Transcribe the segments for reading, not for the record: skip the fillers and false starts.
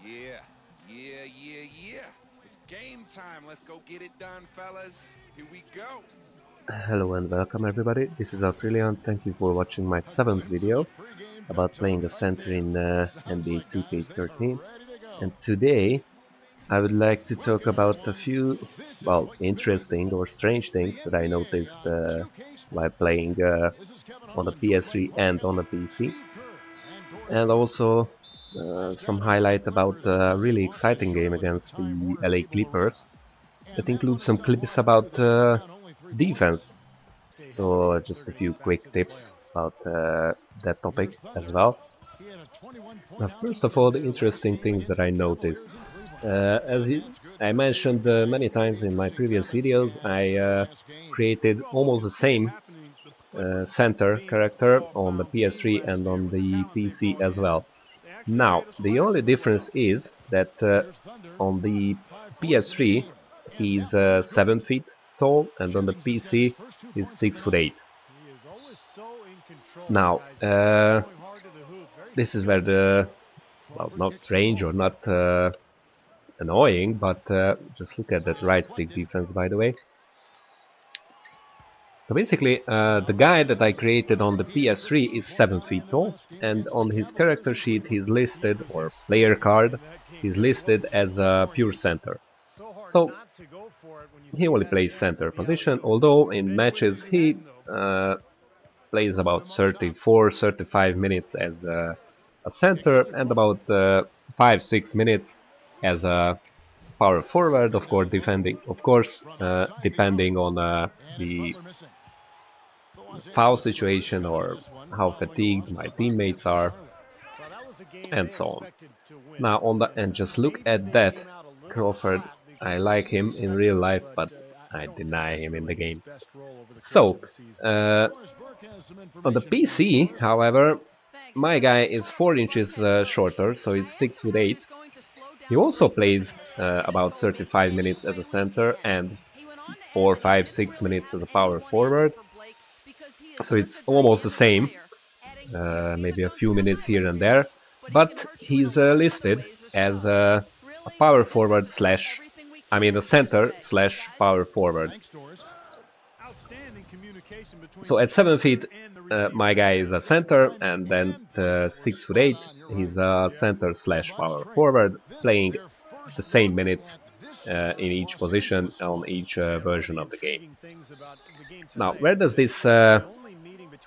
Yeah, yeah. It's game time. Let's go get it done, fellas. Here we go. Hello and welcome everybody, this is Aurelian. Thank you for watching my 7th video about playing a center in NBA 2K13. And today I would like to talk about a few, well, interesting or strange things that I noticed while playing on a PS3 and on a PC. And also some highlight about a really exciting game against the LA Clippers that includes some clips about defense. So just a few quick tips about that topic as well. Now, first of all, the interesting things that I noticed. I mentioned many times in my previous videos, I created almost the same center character on the PS3 and on the PC as well. Now, the only difference is that on the PS3 he's 7 feet tall and on the PC he's 6'8". Now, this is where the, well, not strange or not annoying, but just look at that right stick defense, by the way. So basically, the guy that I created on the PS3 is 7 feet tall, and on his character sheet he's listed, or player card, he's listed as a pure center. So he only plays center position, although in matches he plays about 34-35 minutes as a center and about 5-6 minutes as a power forward, of course, depending on the foul situation or how fatigued my teammates are, and so on. Now and just look at that Crawford. I like him in real life, but I deny him in the game. So on the PC, however, my guy is 4 inches shorter, so he's 6'8". He also plays about 35 minutes as a center and 4, 5, 6 minutes as a power forward. So it's almost the same, maybe a few minutes here and there, but he's listed as a power forward slash, a center slash power forward. So at 7 feet, my guy is a center, and then 6'8", he's a center slash power forward, playing the same minutes in each position on each version of the game. Now, where does this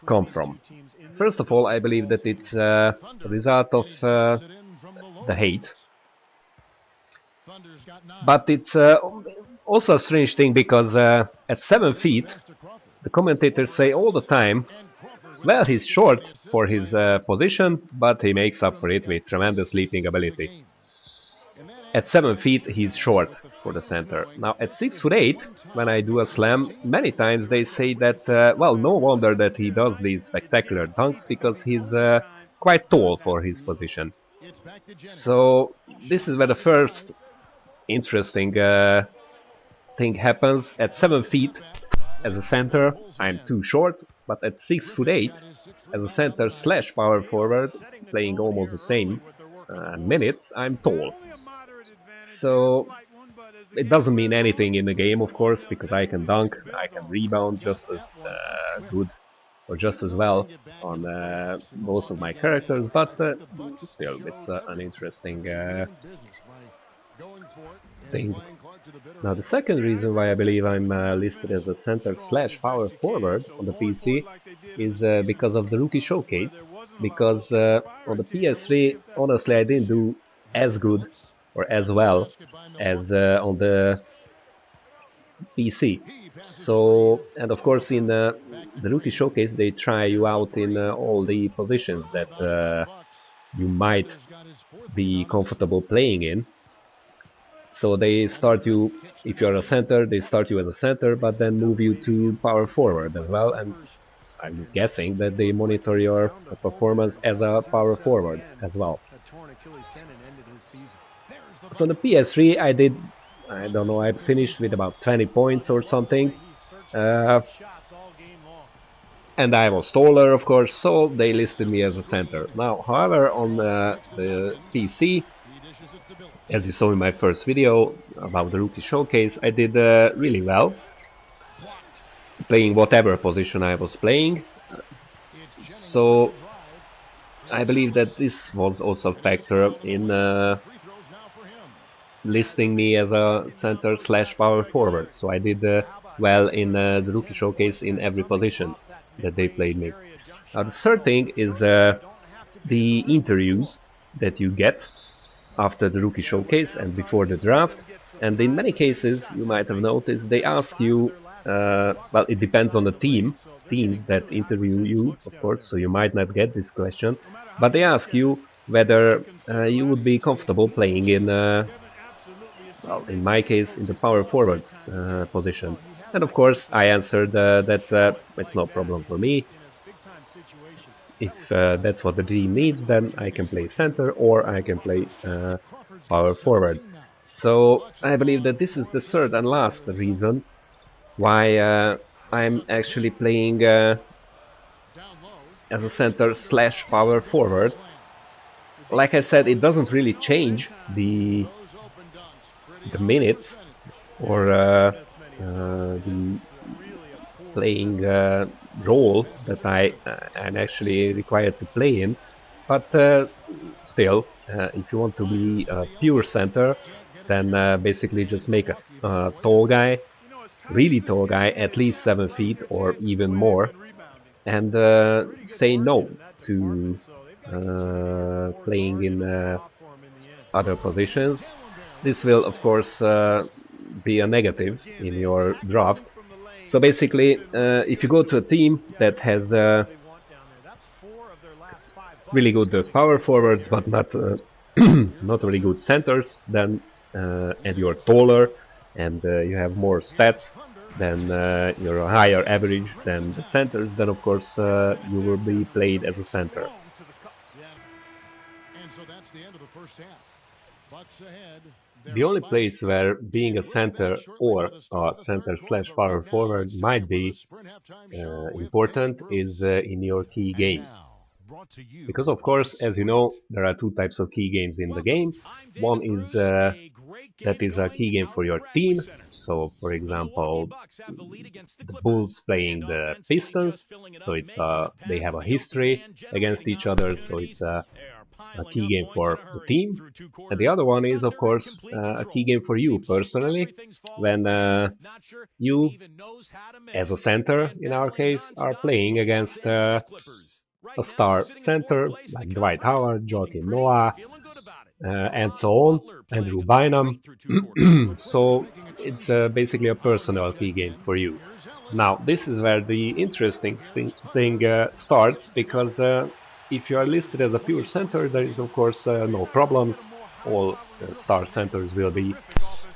come from? First of all, I believe that it's a result of the hate. But it's also a strange thing because at 7 feet, the commentators say all the time, well, he's short for his position, but he makes up for it with tremendous leaping ability. At 7 feet, he's short for the center. Now, at 6'8", when I do a slam, many times they say that, well, no wonder that he does these spectacular dunks, because he's quite tall for his position. So, this is where the first interesting thing happens. At 7 feet, as a center, I'm too short, but at 6'8", as a center slash power forward, playing almost the same minutes, I'm tall. So it doesn't mean anything in the game, of course, because I can dunk, I can rebound just as good or just as well on most of my characters, but still, it's an interesting thing. Now, the second reason why I believe I'm listed as a center slash power forward on the PC is because of the rookie showcase. Because on the PS3, honestly, I didn't do as good or as well as on the PC. So, and of course, in the rookie showcase, they try you out in all the positions that you might be comfortable playing in. So they start you, if you're a center, they start you as a center, but then move you to power forward as well, and I'm guessing that they monitor your performance as a power forward as well. So on the PS3 I don't know, I finished with about 20 points or something, and I was taller, of course, so they listed me as a center. Now, however, on the PC, As you saw in my first video about the rookie showcase, I did really well, playing whatever position I was playing. So I believe that this was also a factor in listing me as a center slash power forward. So I did well in the rookie showcase in every position that they played me. Now the third thing is the interviews that you get after the rookie showcase and before the draft. And in many cases, you might have noticed, they ask you, well, it depends on the teams that interview you, of course, so you might not get this question, but they ask you whether you would be comfortable playing in, well, in my case, in the power forward position. And of course, I answered that it's no problem for me. If that's what the team needs, then I can play center or I can play power forward. So I believe that this is the third and last reason why I'm actually playing as a center slash power forward. Like I said, it doesn't really change the minutes or the playing role that I am actually required to play in, but still, if you want to be a pure center, then basically just make a tall guy, really tall guy, at least 7 feet or even more, and say no to playing in other positions. This will, of course, be a negative in your draft. So basically, if you go to a team that has really good power forwards, but not not really good centers, then and you're taller and you have more stats, then you're a higher average than the centers, then of course you will be played as a center. The only place where being a center or a center slash power forward might be important is in your key games. Because of course, as you know, there are two types of key games in the game. One is that is a key game for your team. So for example, the Bulls playing the Pistons, so it's they have a history against each other, so it's a key game for the team. And the other one is, of course, a key game for you personally, when you, as a center in our case, are playing against a star center like Dwight Howard, Joakim Noah, and so on, Andrew Bynum. So it's basically a personal key game for you. Now, this is where the interesting thing starts, because if you are listed as a pure center, there is of course no problems. All star centers will be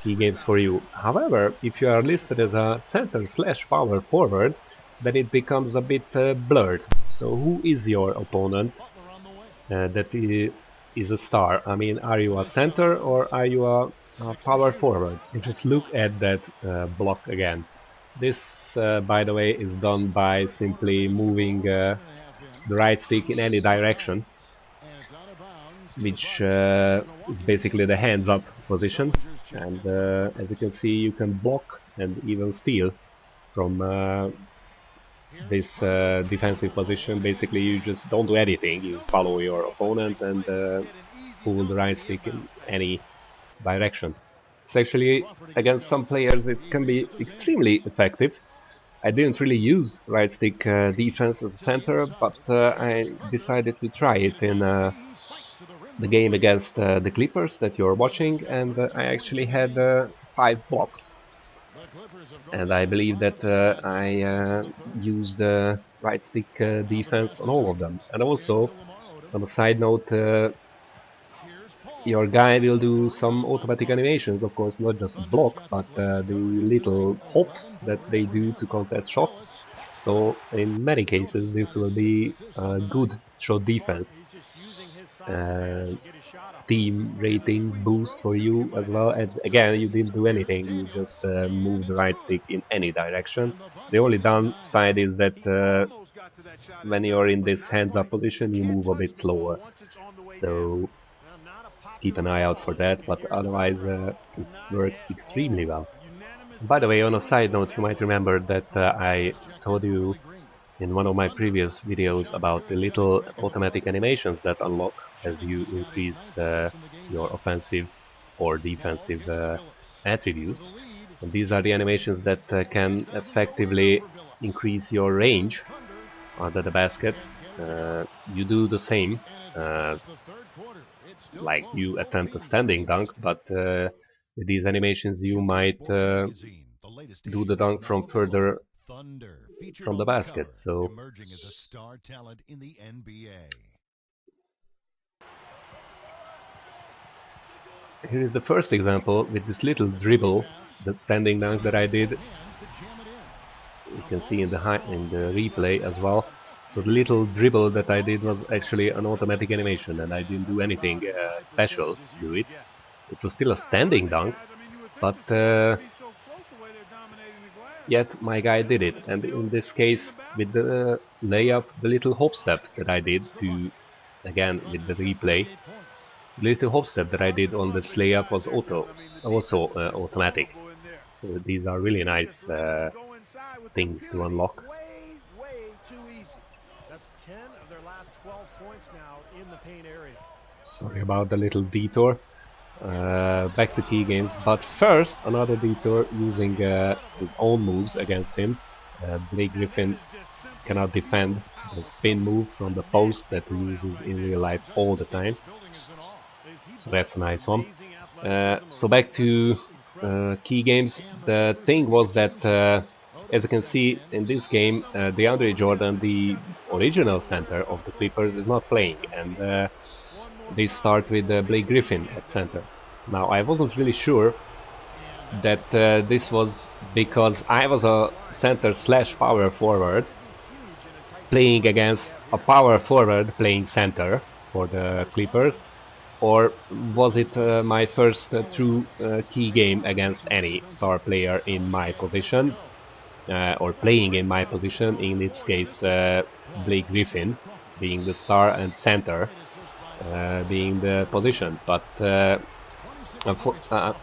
key games for you. However, if you are listed as a center slash power forward, then it becomes a bit blurred. So who is your opponent that is a star? I mean, are you a center or are you a power forward? And just look at that block again. This, by the way, is done by simply moving the right stick in any direction, which is basically the hands up position. And as you can see, you can block and even steal from this defensive position. Basically, you just don't do anything. You follow your opponent and pull the right stick in any direction. It's actually, against some players, it can be extremely effective. I didn't really use right stick defense as a center, but I decided to try it in the game against the Clippers that you're watching, and I actually had 5 blocks. And I believe that I used right stick defense on all of them. And also, on a side note, your guy will do some automatic animations, of course, not just block, but the little hops that they do to contest shots. So in many cases this will be a good shot defense team rating boost for you as well. And again, you didn't do anything, you just moved the right stick in any direction. The only downside is that when you're in this hands up position, you move a bit slower. So keep an eye out for that, but otherwise it works extremely well. By the way, on a side note, you might remember that I told you in one of my previous videos about the little automatic animations that unlock as you increase your offensive or defensive attributes. And these are the animations that can effectively increase your range under the basket. You do the same, like you attempt a standing dunk, but with these animations you might do the dunk from further from the basket. So here is the first example with this little dribble, the standing dunk that I did. You can see in the replay as well. So the little dribble that I did was actually an automatic animation, and I didn't do anything special to do it. It was still a standing dunk, but yet my guy did it. And in this case, with the layup, the little hop step that I did to, again with the replay, the little hop step that I did on this layup was also automatic. So these are really nice things to unlock. That's 10 of their last 12 points now in the paint area. Sorry about the little detour. Back to key games, but first another detour using his own moves against him. Blake Griffin cannot defend the spin move from the post that he uses in real life all the time. So that's a nice one. So back to key games. The thing was that, as you can see in this game, DeAndre Jordan, the original center of the Clippers, is not playing, and they start with Blake Griffin at center. Now, I wasn't really sure that this was because I was a center / power forward playing against a power forward playing center for the Clippers, or was it my first true key game against any star player in my position, or playing in my position, in this case Blake Griffin being the star and center being the position. But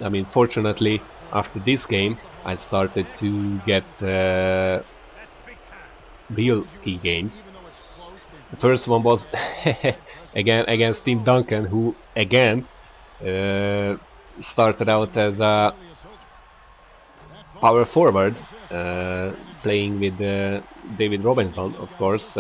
I mean, fortunately, after this game I started to get real key games. The first one was again against Tim Duncan, who again started out as a power forward, playing with David Robinson, of course,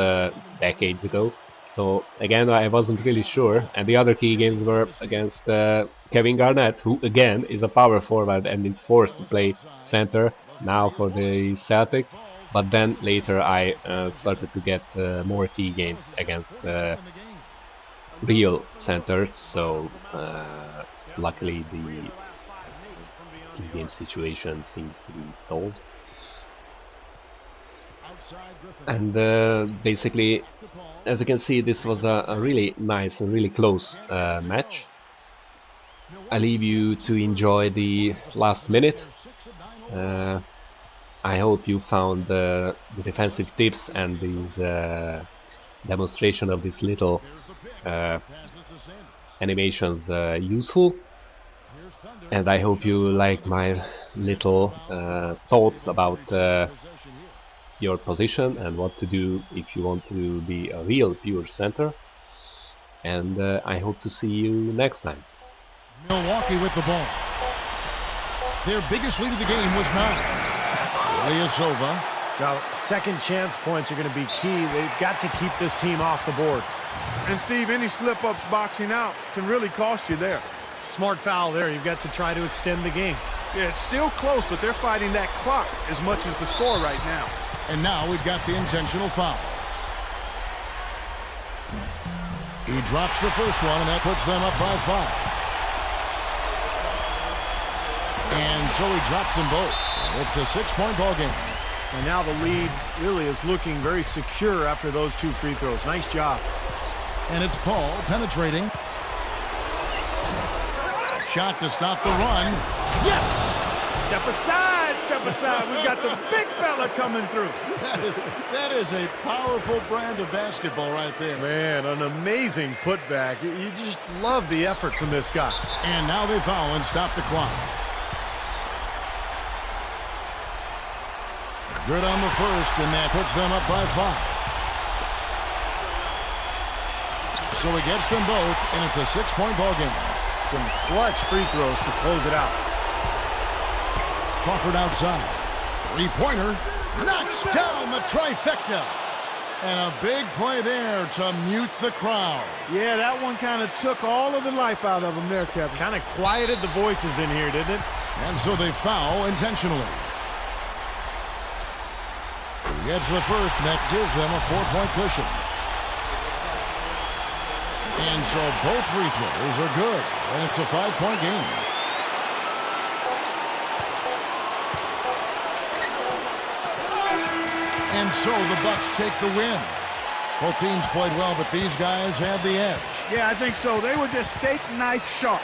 decades ago. So again, I wasn't really sure. And the other key games were against Kevin Garnett, who again is a power forward and is forced to play center now for the Celtics. But then later I started to get more key games against real centers. So luckily the key game situation seems to be solved. And basically, as you can see, this was a really nice and really close match. I leave you to enjoy the last minute. I hope you found the defensive tips and these demonstration of these little animations useful. And I hope you like my little thoughts about your position and what to do if you want to be a real pure center. And I hope to see you next time. Milwaukee with the ball. Their biggest lead of the game was 9. Ilyasova. Now, second chance points are going to be key. They've got to keep this team off the boards. And Steve, any slip-ups boxing out can really cost you there. Smart foul there. You've got to try to extend the game. Yeah, it's still close, but they're fighting that clock as much as the score right now. And now we've got the intentional foul. He drops the first one, and that puts them up by 5. And so he drops them both. It's a 6-point ball game. And now the lead really is looking very secure after those 2 free throws. Nice job. And it's Paul penetrating. Shot to stop the run. Yes! Step aside, step aside. We've got the big fella coming through. That is a powerful brand of basketball right there. Man, an amazing putback. You just love the effort from this guy. And now they foul and stop the clock. Good on the first, and that puts them up by 5. So he gets them both, and it's a 6-point ball game. Some clutch free throws to close it out. Crawford outside. Three-pointer. Knocks down the trifecta. And a big play there to mute the crowd. Yeah, that one kind of took all of the life out of them there, Kevin. Kind of quieted the voices in here, didn't it? And so they foul intentionally. He gets the first, and that gives them a 4-point cushion. And so both free throws are good, and it's a 5-point game. And so the Bucks take the win. Both teams played well, but these guys had the edge. Yeah, I think so. They were just steak knife sharp.